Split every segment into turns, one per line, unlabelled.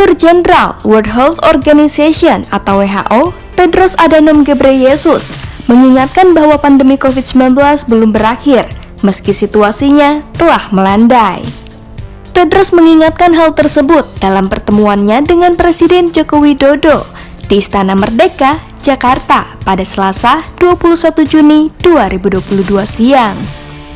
Direktur Jenderal World Health Organization atau WHO, Tedros Adhanom Ghebreyesus, mengingatkan bahwa pandemi COVID-19 belum berakhir, meski situasinya telah melandai. Tedros mengingatkan hal tersebut dalam pertemuannya dengan Presiden Joko Widodo di Istana Merdeka, Jakarta pada Selasa 21 Juni 2022 siang.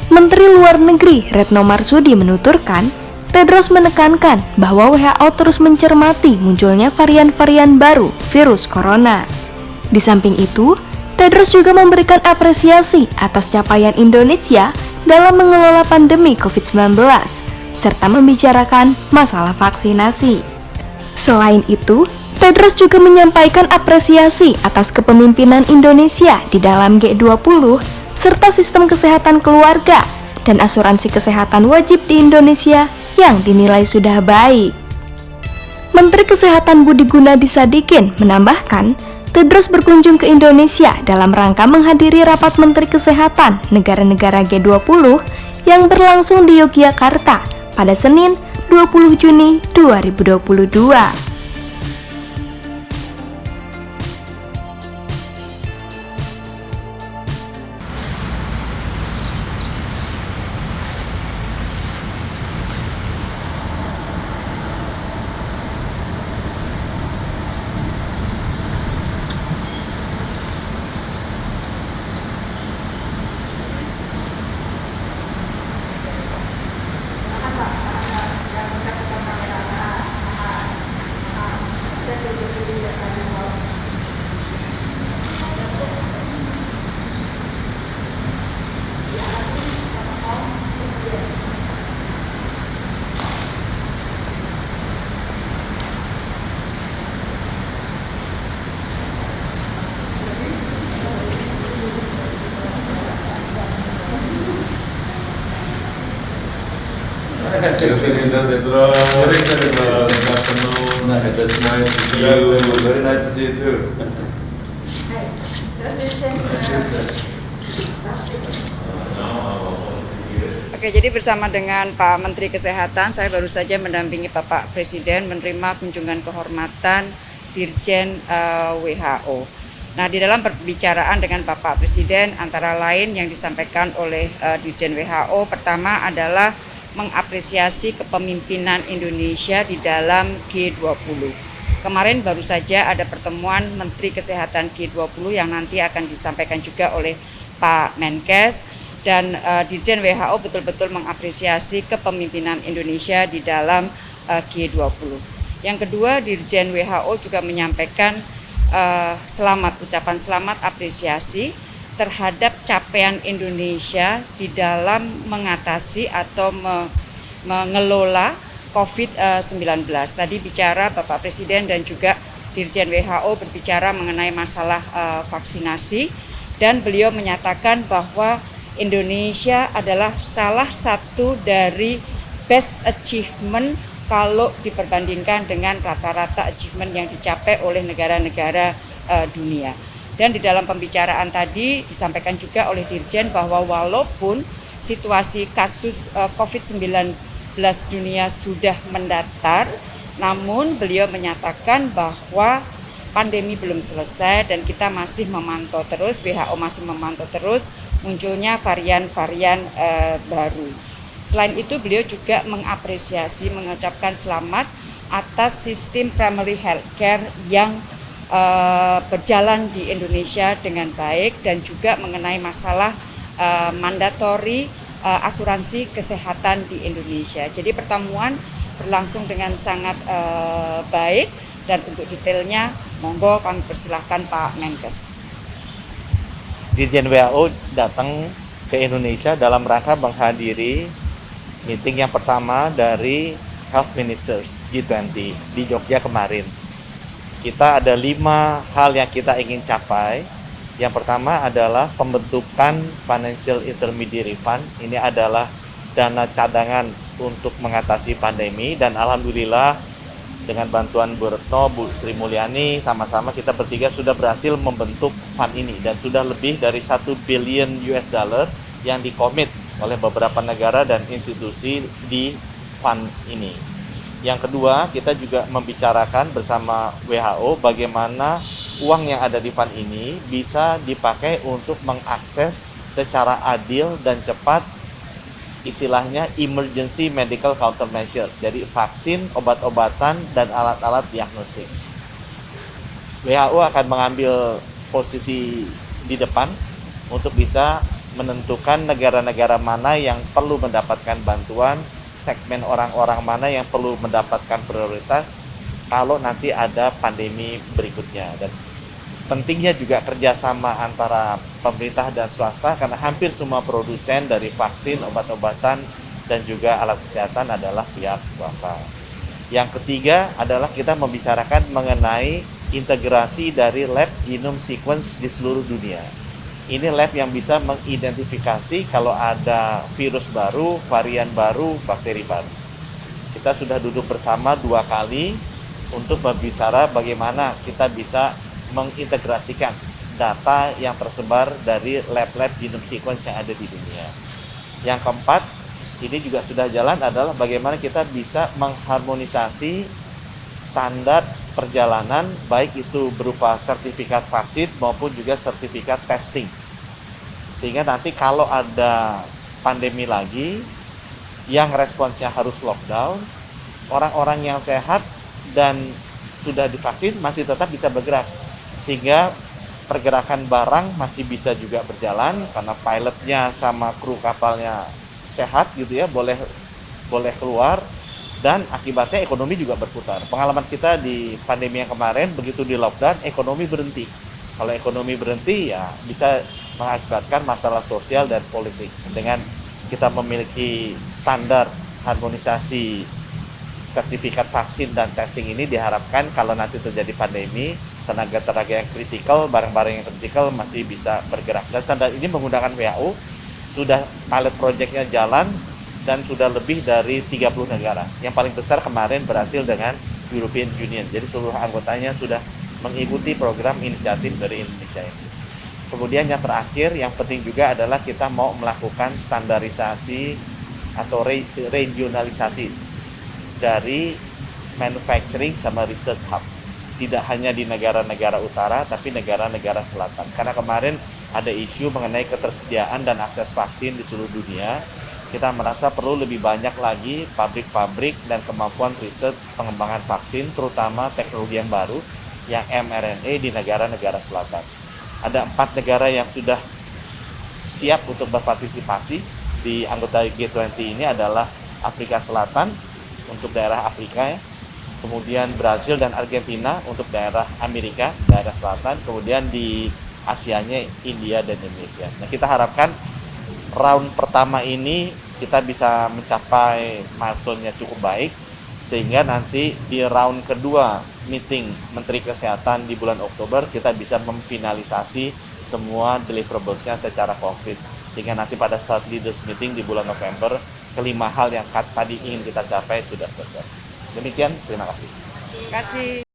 Menteri Luar Negeri Retno Marsudi menuturkan, Tedros menekankan bahwa WHO terus mencermati munculnya varian-varian baru virus corona. Di samping itu, Tedros juga memberikan apresiasi atas capaian Indonesia dalam mengelola pandemi COVID-19, serta membicarakan masalah vaksinasi. Selain itu, Tedros juga menyampaikan apresiasi atas kepemimpinan Indonesia di dalam G20, serta sistem kesehatan keluarga dan asuransi kesehatan wajib di Indonesia yang dinilai sudah baik. Menteri Kesehatan Budi Gunadi Sadikin menambahkan, Tedros berkunjung ke Indonesia dalam rangka menghadiri rapat Menteri Kesehatan negara-negara G20 yang berlangsung di Yogyakarta pada Senin 20 Juni 2022.
Very nice to see you too.
Oke, jadi bersama dengan Pak Menteri Kesehatan, saya baru saja mendampingi Bapak Presiden menerima kunjungan kehormatan Dirjen WHO. Nah, di dalam perbicaraan dengan Bapak Presiden, antara lain yang disampaikan oleh Dirjen WHO, pertama adalah mengapresiasi kepemimpinan Indonesia di dalam G20. Kemarin baru saja ada pertemuan Menteri Kesehatan G20 yang nanti akan disampaikan juga oleh Pak Menkes, dan Dirjen WHO betul-betul mengapresiasi kepemimpinan Indonesia di dalam G20. Yang kedua, Dirjen WHO juga menyampaikan ucapan selamat apresiasi terhadap capaian Indonesia di dalam mengatasi atau mengelola COVID-19. Tadi bicara Bapak Presiden dan juga Dirjen WHO berbicara mengenai masalah vaksinasi, dan beliau menyatakan bahwa Indonesia adalah salah satu dari best achievement kalau diperbandingkan dengan rata-rata achievement yang dicapai oleh negara-negara dunia. Dan di dalam pembicaraan tadi disampaikan juga oleh Dirjen bahwa walaupun situasi kasus COVID-19 dunia sudah mendatar, namun beliau menyatakan bahwa pandemi belum selesai dan kita masih memantau terus, WHO masih memantau terus munculnya varian-varian baru. Selain itu, beliau juga mengucapkan selamat atas sistem primary healthcare yang berjalan di Indonesia dengan baik, dan juga mengenai masalah mandatori asuransi kesehatan di Indonesia. Jadi pertemuan berlangsung dengan sangat baik, dan untuk detailnya monggo kami persilahkan Pak Menkes.
Dirjen WHO datang ke Indonesia dalam rangka menghadiri meeting yang pertama dari Health Ministers G20 di Jogja kemarin. Kita ada 5 hal yang kita ingin capai. Yang pertama adalah pembentukan Financial Intermediary Fund. Ini adalah dana cadangan untuk mengatasi pandemi, dan alhamdulillah dengan bantuan Bu Retno, Bu Sri Mulyani, sama-sama kita bertiga sudah berhasil membentuk fund ini, dan sudah lebih dari $1 billion yang dikomit oleh beberapa negara dan institusi di fund ini. Yang kedua, kita juga membicarakan bersama WHO bagaimana uang yang ada di fund ini bisa dipakai untuk mengakses secara adil dan cepat istilahnya emergency medical countermeasures, jadi vaksin, obat-obatan, dan alat-alat diagnostik. WHO akan mengambil posisi di depan untuk bisa menentukan negara-negara mana yang perlu mendapatkan bantuan, segmen orang-orang mana yang perlu mendapatkan prioritas kalau nanti ada pandemi berikutnya. Dan pentingnya juga kerjasama antara pemerintah dan swasta karena hampir semua produsen dari vaksin, obat-obatan, dan juga alat kesehatan adalah pihak swasta. Yang ketiga adalah kita membicarakan mengenai integrasi dari lab genome sequence di seluruh dunia. Ini lab yang bisa mengidentifikasi kalau ada virus baru, varian baru, bakteri baru. Kita sudah duduk bersama 2 kali untuk berbicara bagaimana kita bisa mengintegrasikan data yang tersebar dari lab-lab genome sequence yang ada di dunia. Yang keempat, ini juga sudah jalan adalah bagaimana kita bisa mengharmonisasi standar perjalanan, baik itu berupa sertifikat vaksin maupun juga sertifikat testing. Sehingga nanti kalau ada pandemi lagi, yang responsnya harus lockdown, orang-orang yang sehat dan sudah divaksin masih tetap bisa bergerak. Sehingga pergerakan barang masih bisa juga berjalan karena pilotnya sama kru kapalnya sehat gitu ya, boleh keluar, dan akibatnya ekonomi juga berputar. Pengalaman kita di pandemi yang kemarin, begitu di lockdown, ekonomi berhenti. Kalau ekonomi berhenti ya bisa mengakibatkan masalah sosial dan politik. Dengan kita memiliki standar harmonisasi sertifikat vaksin dan testing ini, diharapkan kalau nanti terjadi pandemi, tenaga-tenaga yang kritikal, barang-barang yang kritikal masih bisa bergerak. Dan standar ini menggunakan WHO, sudah pilot project-nya jalan, dan sudah lebih dari 30 negara. Yang paling besar kemarin berhasil dengan European Union. Jadi seluruh anggotanya sudah mengikuti program inisiatif dari Indonesia ini. Kemudian yang terakhir, yang penting juga adalah kita mau melakukan standarisasi atau regionalisasi dari manufacturing sama research hub. Tidak hanya di negara-negara utara, tapi negara-negara selatan. Karena kemarin ada isu mengenai ketersediaan dan akses vaksin di seluruh dunia. Kita merasa perlu lebih banyak lagi pabrik-pabrik dan kemampuan riset pengembangan vaksin, terutama teknologi yang baru, yang mRNA di negara-negara selatan. Ada 4 negara yang sudah siap untuk berpartisipasi di anggota G20 ini adalah Afrika Selatan untuk daerah Afrika ya. Kemudian Brasil dan Argentina untuk daerah Amerika, daerah selatan, kemudian di Asianya India dan Indonesia. Nah, kita harapkan round pertama ini kita bisa mencapai milestone-nya cukup baik, sehingga nanti di round kedua meeting Menteri Kesehatan di bulan Oktober kita bisa memfinalisasi semua deliverables-nya secara konkret, sehingga nanti pada saat leaders meeting di bulan November, kelima hal yang tadi ingin kita capai sudah selesai. Demikian, terima kasih.
Terima kasih.